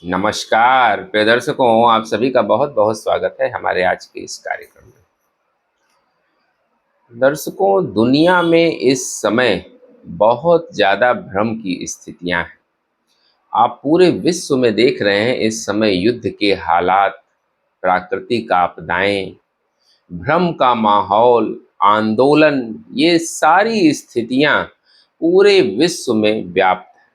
नमस्कार प्रिय दर्शकों, आप सभी का बहुत बहुत स्वागत है हमारे आज के इस कार्यक्रम में। दर्शकों, दुनिया में इस समय बहुत ज़्यादा भ्रम की स्थितियां हैं। आप पूरे विश्व में देख रहे हैं इस समय युद्ध के हालात, प्राकृतिक आपदाएं, भ्रम का माहौल, आंदोलन, ये सारी स्थितियां पूरे विश्व में व्याप्त हैं।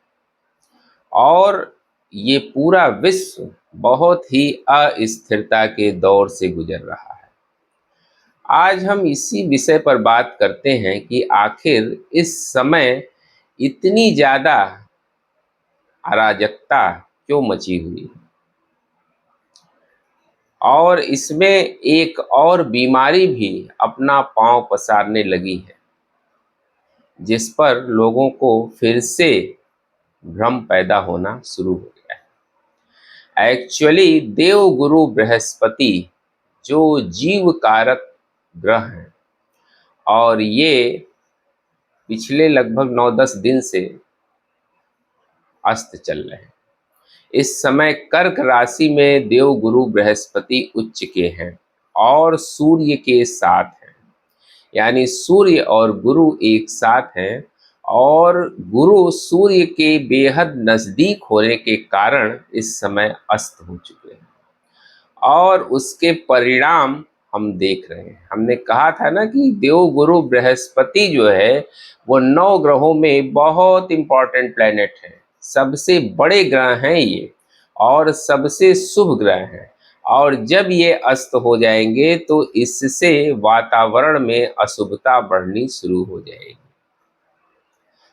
और ये पूरा विश्व बहुत ही अस्थिरता के दौर से गुजर रहा है। आज हम इसी विषय पर बात करते हैं कि आखिर इस समय इतनी ज़्यादा अराजकता क्यों मची हुई है और इसमें एक और बीमारी भी अपना पांव पसारने लगी है, जिस पर लोगों को फिर से भ्रम पैदा होना शुरू हो गया है। एक्चुअली देव गुरु बृहस्पति जो जीव कारक ग्रह हैं और ये पिछले लगभग 9-10 दिन से अस्त चल रहे हैं। इस समय कर्क राशि में देव गुरु बृहस्पति उच्च के हैं और सूर्य के साथ हैं, यानी सूर्य और गुरु एक साथ हैं और गुरु सूर्य के बेहद नज़दीक होने के कारण इस समय अस्त हो चुके हैं और उसके परिणाम हम देख रहे हैं। हमने कहा था ना कि देव गुरु बृहस्पति जो है वो 9 ग्रहों में बहुत इंपॉर्टेंट प्लैनेट है, सबसे बड़े ग्रह हैं ये और सबसे शुभ ग्रह हैं। और जब ये अस्त हो जाएंगे तो इससे वातावरण में अशुभता बढ़नी शुरू हो जाएगी,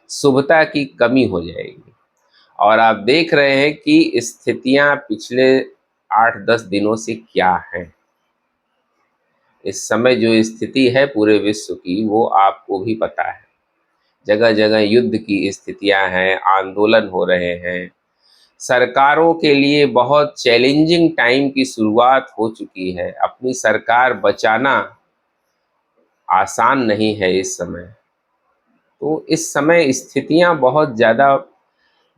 शुभता की कमी हो जाएगी। और आप देख रहे हैं कि स्थितियां पिछले 8-10 दिनों से क्या हैं। इस समय जो स्थिति है पूरे विश्व की वो आपको भी पता है। जगह जगह युद्ध की स्थितियां हैं, आंदोलन हो रहे हैं, सरकारों के लिए बहुत चैलेंजिंग टाइम की शुरुआत हो चुकी है। अपनी सरकार बचाना आसान नहीं है इस समय। तो इस समय स्थितियां बहुत ज़्यादा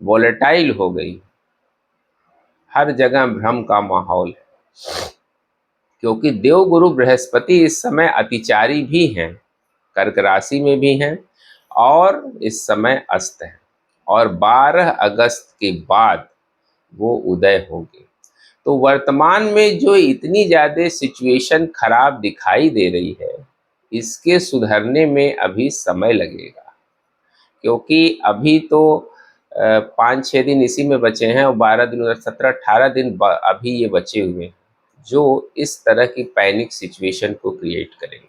वॉलेटाइल हो गई, हर जगह भ्रम का माहौल है, क्योंकि देवगुरु बृहस्पति इस समय अतिचारी भी हैं, कर्क राशि में भी हैं और इस समय अस्त हैं और 12 अगस्त के बाद वो उदय होंगे। तो वर्तमान में जो इतनी ज़्यादा सिचुएशन खराब दिखाई दे रही है, इसके सुधरने में अभी समय लगेगा, क्योंकि अभी तो 5-6 दिन इसी में बचे हैं और 12 दिन, 17-18 दिन अभी ये बचे हुए हैं जो इस तरह की पैनिक सिचुएशन को क्रिएट करेंगे।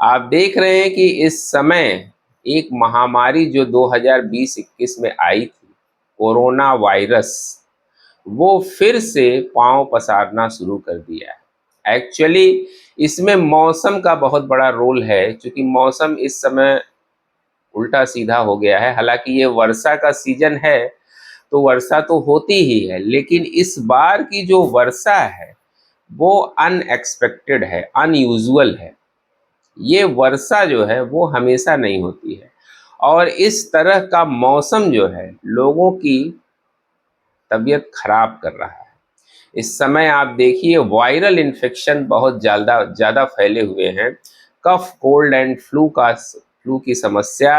आप देख रहे हैं कि इस समय एक महामारी जो 2020-21 में आई थी, कोरोना वायरस, वो फिर से पांव पसारना शुरू कर दिया है। एक्चुअली इसमें मौसम का बहुत बड़ा रोल है, क्योंकि मौसम इस समय उल्टा सीधा हो गया है। हालांकि ये वर्षा का सीजन है तो वर्षा तो होती ही है, लेकिन इस बार की जो वर्षा है वो अनएक्सपेक्टेड है, अनयूजुअल है। ये वर्षा जो है वो हमेशा नहीं होती है और इस तरह का मौसम जो है लोगों की तबीयत खराब कर रहा है। इस समय आप देखिए वायरल इन्फेक्शन बहुत ज़्यादा फैले हुए हैं। कफ, कोल्ड एंड फ्लू की समस्या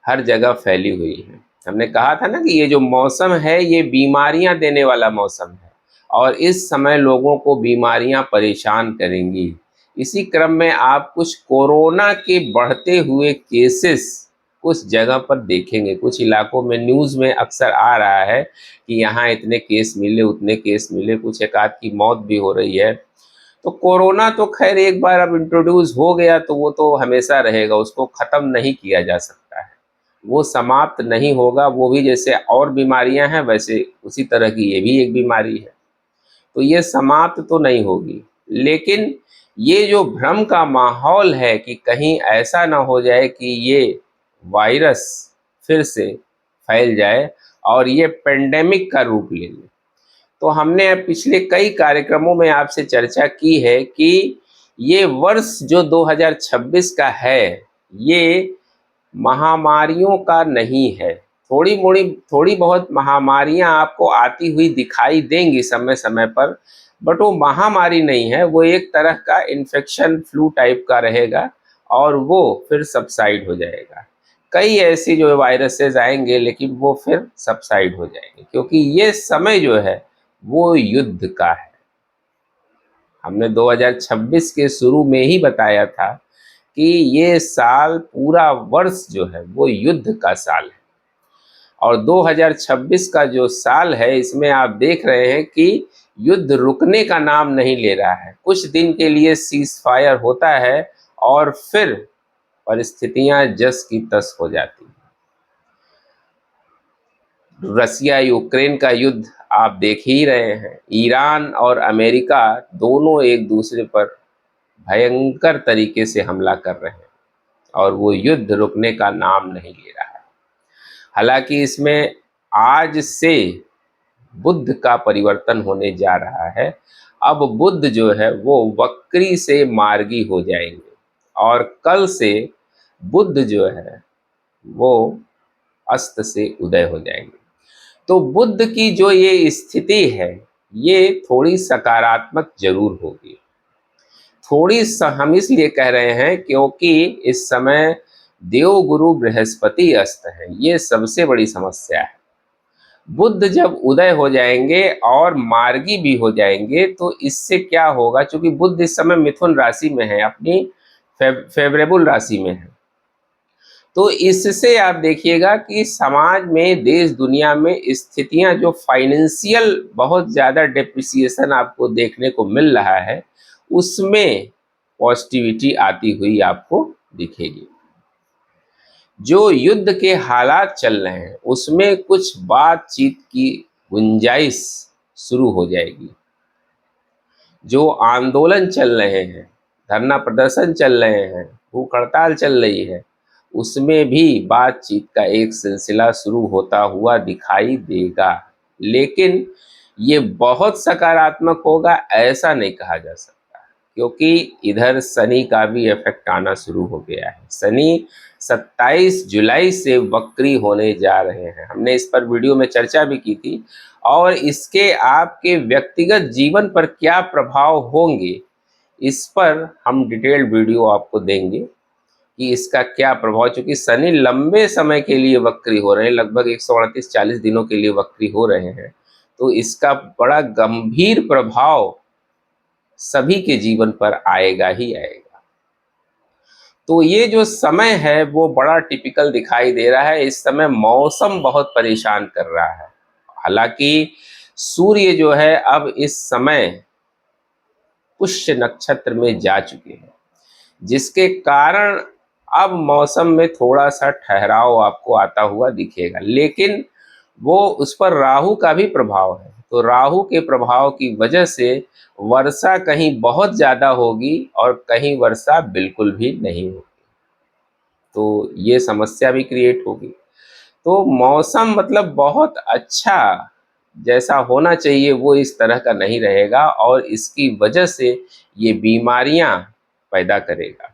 हर जगह फैली हुई है। हमने कहा था ना कि ये जो मौसम है ये बीमारियां देने वाला मौसम है और इस समय लोगों को बीमारियां परेशान करेंगी। इसी क्रम में आप कुछ कोरोना के बढ़ते हुए केसेस कुछ जगह पर देखेंगे, कुछ इलाकों में न्यूज़ में अक्सर आ रहा है कि यहाँ इतने केस मिले, उतने केस मिले, कुछ एक आध की मौत भी हो रही है। तो कोरोना तो खैर एक बार अब इंट्रोड्यूस हो गया तो वो तो हमेशा रहेगा, उसको ख़त्म नहीं किया जा सकता है, वो समाप्त नहीं होगा। वो भी जैसे और बीमारियां हैं वैसे उसी तरह की ये भी एक बीमारी है, तो ये समाप्त तो नहीं होगी। लेकिन ये जो भ्रम का माहौल है कि कहीं ऐसा ना हो जाए कि ये वायरस फिर से फैल जाए और ये पेंडेमिक का रूप ले ले। तो हमने पिछले कई कार्यक्रमों में आपसे चर्चा की है कि ये वर्ष जो 2026 का है ये महामारियों का नहीं है, थोड़ी बहुत महामारियां आपको आती हुई दिखाई देंगी समय समय पर, बट वो महामारी नहीं है, वो एक तरह का इन्फेक्शन फ्लू टाइप का रहेगा और वो फिर सबसाइड हो जाएगा। कई ऐसी जो वायरसेस आएंगे लेकिन वो फिर सबसाइड हो जाएंगे, क्योंकि ये समय जो है वो युद्ध का है। हमने 2026 के शुरू में ही बताया था कि ये साल पूरा वर्ष जो है वो युद्ध का साल है, और 2026 का जो साल है इसमें आप देख रहे हैं कि युद्ध रुकने का नाम नहीं ले रहा है। कुछ दिन के लिए सीज फायर होता है और फिर परिस्थितियां जस की तस हो जाती हैं। रसिया यूक्रेन का युद्ध आप देख ही रहे हैं, ईरान और अमेरिका दोनों एक दूसरे पर भयंकर तरीके से हमला कर रहे हैं और वो युद्ध रुकने का नाम नहीं ले रहा है। हालांकि इसमें आज से बुद्ध का परिवर्तन होने जा रहा है। अब बुद्ध जो है वो वक्री से मार्गी हो जाएंगे और कल से बुद्ध जो है वो अस्त से उदय हो जाएंगे। तो बुद्ध की जो ये स्थिति है ये थोड़ी सकारात्मक जरूर होगी। हम इसलिए कह रहे हैं क्योंकि इस समय देवगुरु बृहस्पति अस्त है, ये सबसे बड़ी समस्या है। बुद्ध जब उदय हो जाएंगे और मार्गी भी हो जाएंगे तो इससे क्या होगा, क्योंकि बुद्ध इस समय मिथुन राशि में है, अपनी फेवरेबल राशि में है, तो इससे आप देखिएगा कि समाज में, देश दुनिया में स्थितियां जो फाइनेंशियल बहुत ज़्यादा डेप्रिसिएशन आपको देखने को मिल रहा है उसमें पॉजिटिविटी आती हुई आपको दिखेगी। जो युद्ध के हालात चल रहे हैं उसमें कुछ बातचीत की गुंजाइश शुरू हो जाएगी। जो आंदोलन चल रहे हैं, धरना प्रदर्शन चल रहे हैं, भूख हड़ताल चल रही है, उसमें भी बातचीत का एक सिलसिला शुरू होता हुआ दिखाई देगा। लेकिन ये बहुत सकारात्मक होगा ऐसा नहीं कहा जा सकता, क्योंकि इधर शनि का भी इफेक्ट आना शुरू हो गया है। शनि 27 जुलाई से वक्री होने जा रहे हैं। हमने इस पर वीडियो में चर्चा भी की थी, और इसके आपके व्यक्तिगत जीवन पर क्या प्रभाव होंगे इस पर हम डिटेल्ड वीडियो आपको देंगे कि इसका क्या प्रभाव, चूंकि शनि लंबे समय के लिए वक्री हो रहे हैं, लगभग 138-40 दिनों के लिए वक्री हो रहे हैं, तो इसका बड़ा गंभीर प्रभाव सभी के जीवन पर आएगा ही आएगा। तो ये जो समय है वो बड़ा टिपिकल दिखाई दे रहा है। इस समय मौसम बहुत परेशान कर रहा है। हालांकि सूर्य जो है अब इस समय पुष्य नक्षत्र में जा चुके हैं, जिसके कारण अब मौसम में थोड़ा सा ठहराव आपको आता हुआ दिखेगा, लेकिन वो उस पर राहु का भी प्रभाव है, तो राहु के प्रभाव की वजह से वर्षा कहीं बहुत ज़्यादा होगी और कहीं वर्षा बिल्कुल भी नहीं होगी, तो ये समस्या भी क्रिएट होगी। तो मौसम मतलब बहुत अच्छा जैसा होना चाहिए वो इस तरह का नहीं रहेगा, और इसकी वजह से ये बीमारियां पैदा करेगा,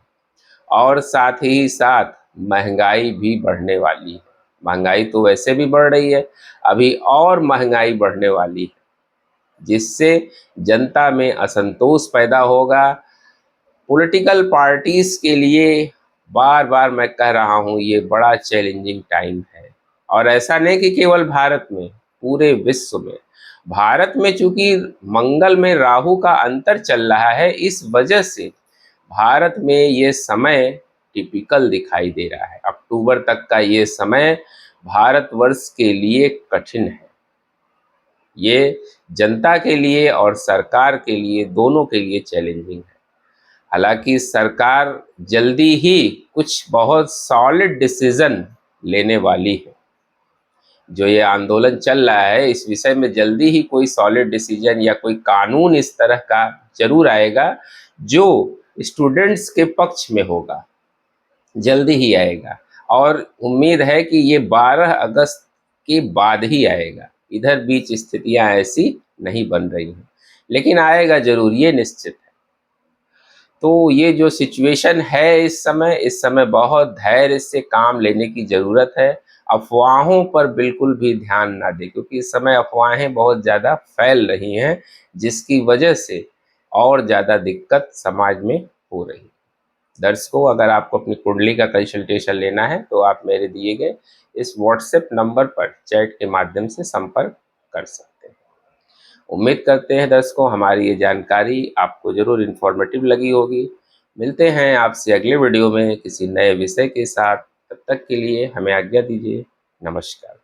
और साथ ही साथ महंगाई भी बढ़ने वाली है। महंगाई तो वैसे भी बढ़ रही है, अभी और महंगाई बढ़ने वाली है, जिससे जनता में असंतोष पैदा होगा। पॉलिटिकल पार्टीज के लिए बार बार मैं कह रहा हूँ ये बड़ा चैलेंजिंग टाइम है, और ऐसा नहीं कि केवल भारत में, पूरे विश्व में। भारत में चूंकि मंगल में राहु का अंतर चल रहा है, इस वजह से भारत में ये समय टिपिकल दिखाई दे रहा है। अक्टूबर तक का ये समय भारतवर्ष के लिए कठिन है, ये जनता के लिए और सरकार के लिए, दोनों के लिए चैलेंजिंग है। हालांकि सरकार जल्दी ही कुछ बहुत सॉलिड डिसीजन लेने वाली है। जो ये आंदोलन चल रहा है इस विषय में जल्दी ही कोई सॉलिड डिसीजन या कोई कानून इस तरह का जरूर आएगा जो स्टूडेंट्स के पक्ष में होगा, जल्दी ही आएगा, और उम्मीद है कि ये 12 अगस्त के बाद ही आएगा। इधर बीच स्थितियां ऐसी नहीं बन रही हैं, लेकिन आएगा जरूर, ये निश्चित है। तो ये जो सिचुएशन है इस समय बहुत धैर्य से काम लेने की ज़रूरत है, अफवाहों पर बिल्कुल भी ध्यान ना दें, क्योंकि इस समय अफवाहें बहुत ज़्यादा फैल रही हैं, जिसकी वजह से और ज़्यादा दिक्कत समाज में हो रही है। दर्शकों, अगर आपको अपनी कुंडली का कंसल्टेशन लेना है तो आप मेरे दिए गए इस व्हाट्सएप नंबर पर चैट के माध्यम से संपर्क कर सकते हैं। उम्मीद करते हैं दर्शकों, हमारी ये जानकारी आपको ज़रूर इन्फॉर्मेटिव लगी होगी। मिलते हैं आपसे अगले वीडियो में किसी नए विषय के साथ। तब तक के लिए हमें आज्ञा दीजिए। नमस्कार।